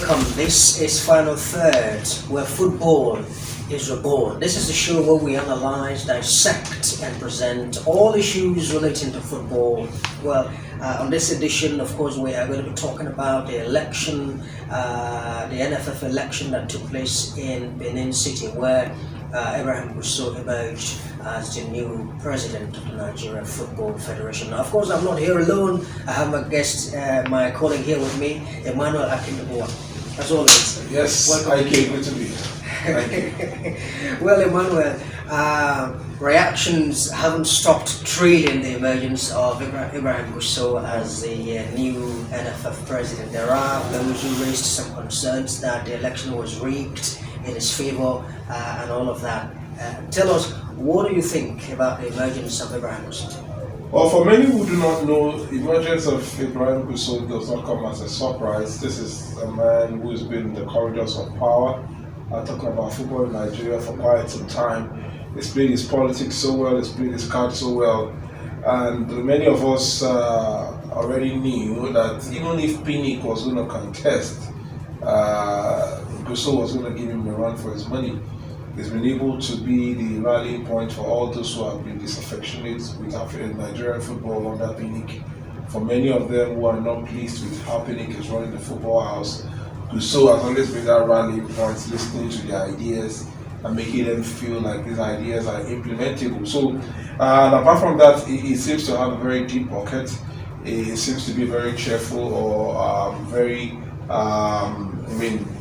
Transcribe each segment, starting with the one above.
welcome. This is Final Third, where football is reborn. This is the show where we analyze, dissect, and present all issues relating to football. Well, on this edition, of course, we are going to be talking about the election, the NFF election that took place in Benin City, where Ibrahim Gusau emerged as the new president of the Nigeria Football Federation. Now, of course, I'm not here alone. I have my guest, my colleague here with me, Emmanuel Akinboa. As always, yes, welcome. Good to be here. Thank you. Well, Emmanuel, reactions haven't stopped trailing the emergence of Ibrahim Gusau as the new NFF president. There are those who raised some concerns that the election was rigged in his favor and all of that. Tell us, what do you think about the emergence of Ibrahim Gusau? Well, for many who do not know, the emergence of Ibrahim Gusau does not come as a surprise. This is a man who has been in the corridors of power, talking about football in Nigeria for quite some time. He's played his politics so well, he's played his cards so well, and many of us already knew that even if Pinnick was going to contest, Gusau was going to give him a run for his money. He's been able to be the rallying point for all those who have been disaffectionate with Nigerian football under Pinnick. For many of them who are not pleased with how Pinnick is running the football house, Gusau has always been that rallying point, listening to their ideas and making them feel like these ideas are implementable. So, and apart from that, he seems to have a very deep pocket. He seems to be very cheerful or very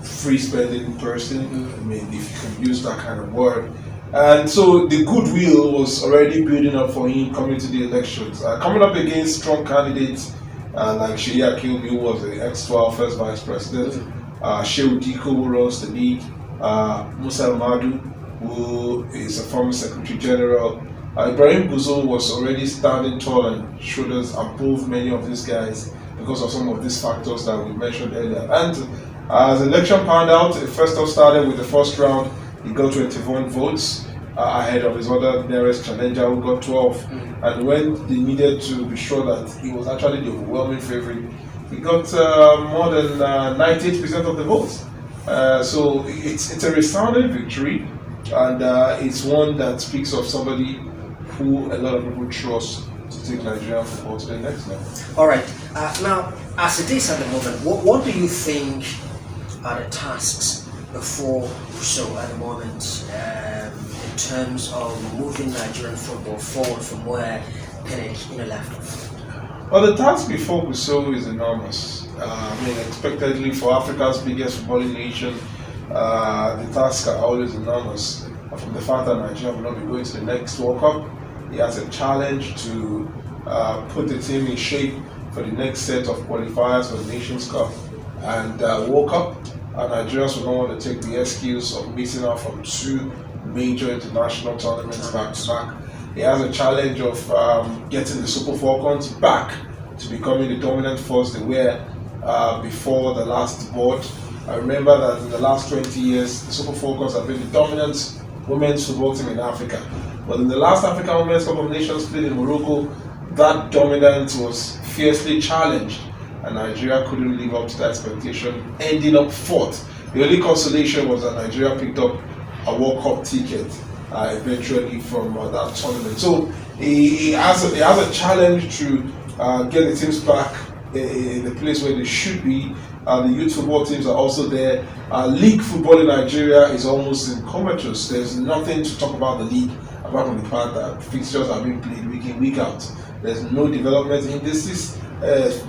free spending person. If you can use that kind of word. And so the goodwill was already building up for him coming to the elections. Coming up against strong candidates like Sheyi Akinwumi, who was the ex-12 first vice president, Shehu Diko, who runs the league, Musa Madu, who is a former secretary general. Ibrahim Gusau was already standing tall and shoulders above many of these guys because of some of these factors that we mentioned earlier. And as the election panned out, it first off started with the first round. He got 21 votes ahead of his other nearest challenger, who got 12. And when they needed to be sure that he was actually the overwhelming favorite, he got more than 98% of the votes. So it's a resounding victory, and it's one that speaks of somebody who a lot of people trust to take Nigerian football to the next level. All right. Now, as it is at the moment, what do you think are the tasks before Gusau at the moment in terms of moving Nigerian football forward from where Pinnick left off? Well, the task before Gusau is enormous. Expectedly for Africa's biggest footballing nation, the tasks are always enormous. From the fact that Nigeria will not be going to the next World Cup, he has a challenge to put the team in shape for the next set of qualifiers for the Nations Cup and World Cup. And Nigerians will not want to take the excuse of missing out from two major international tournaments back to back. He has a challenge of getting the Super Falcons back to becoming the dominant force they were before the last board. I remember that in the last 20 years, the Super Falcons have been the dominant women's football team in Africa. But in the last African Women's Cup of Nations played in Morocco, that dominance was fiercely challenged, and Nigeria couldn't live up to that expectation, ending up fourth. The only consolation was that Nigeria picked up a World Cup ticket eventually from that tournament. So he has a challenge to get the teams back in the place where they should be. The youth football teams are also there. League football in Nigeria is almost comatose. There's nothing to talk about the league apart from the fact that fixtures are being played week in, week out. There's no development indices.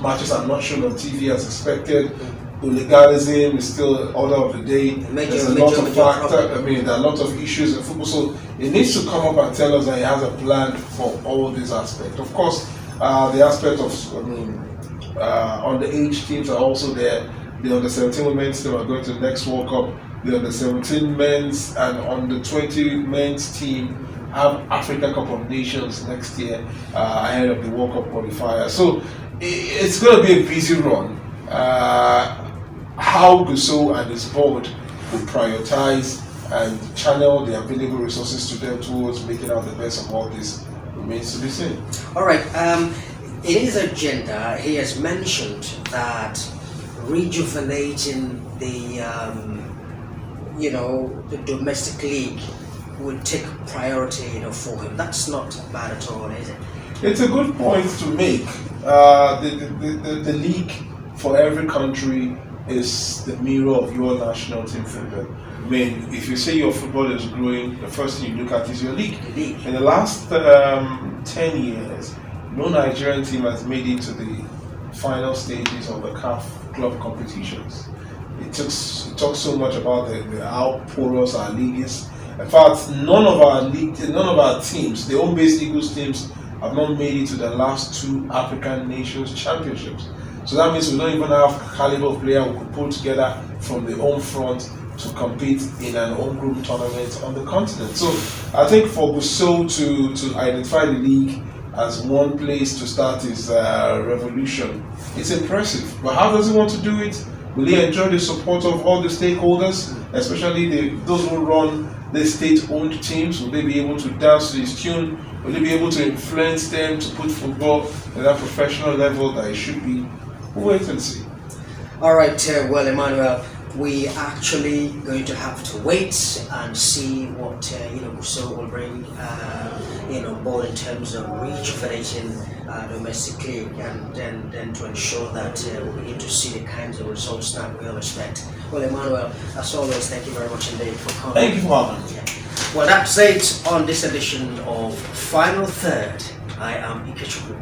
Matches are not shown on TV as expected. Illegalism is still order of the day. There's a lot of factors. There are a lot of issues in football. So it needs to come up and tell us that he has a plan for all these aspects. Of course, the aspect of underage teams are also there. The under 17 women's team are going to the next World Cup. The under 17 men's and under 20 men's team have Africa Cup of Nations next year ahead of the World Cup qualifier. So it's going to be a busy run. How Gusau and his board will prioritize and channel the available resources to them towards making out the best of all this remains to be seen. All right. In his agenda, he has mentioned that rejuvenating the the domestic league would take priority for him. That's not bad at all, is it? It's a good point to make. The league for every country is the mirror of your national team football. I mean, if you say your football is growing, the first thing you look at is your league. The league. In the last 10 years, no Nigerian team has made it to the final stages of the CAF club competitions. It talks so much about how porous our league is. In fact, none of our teams, the home-based Eagles teams, have not made it to the last two African Nations Championships. So that means we don't even have caliber of player we could pull together from the home front to compete in an home group tournament on the continent. So I think for Gusau to identify the league as one place to start his revolution, it's impressive. But how does he want to do it? Will he enjoy the support of all the stakeholders, especially those who run the state-owned teams? Will they be able to dance to his tune? Will he be able to influence them to put football at that professional level that it should be? We'll wait and see. All right, well, Emmanuel, we actually going to have to wait and see what Gusau will bring on board in terms of rejuvenating domestic league, and then to ensure that we begin to see the kinds of results that we all expect. Well, Emmanuel, as always, thank you very much indeed for coming. Thank you for having me. Yeah. Well, that's it on this edition of Final Third. I am Ikechukwu.